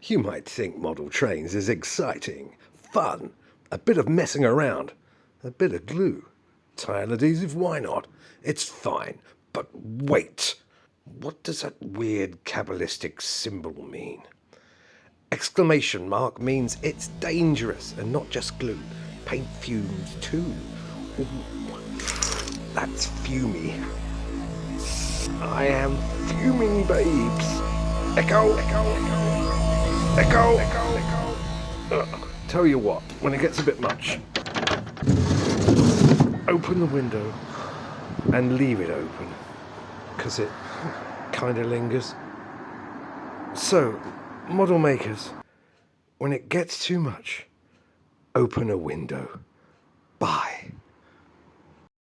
You might think model trains is exciting, fun, a bit of messing around, a bit of glue. Tile adhesive, why not? It's fine. But wait! What does that weird Kabbalistic symbol mean? Exclamation mark means it's dangerous and not just glue. Paint fumes too. Ooh, that's fumy. I am fuming, babes. Echo, echo, echo, echo, echo, echo. Tell you what, when it gets a bit much, open the window and leave it open, because it kind of lingers. So, model makers, when it gets too much, open a window. Bye.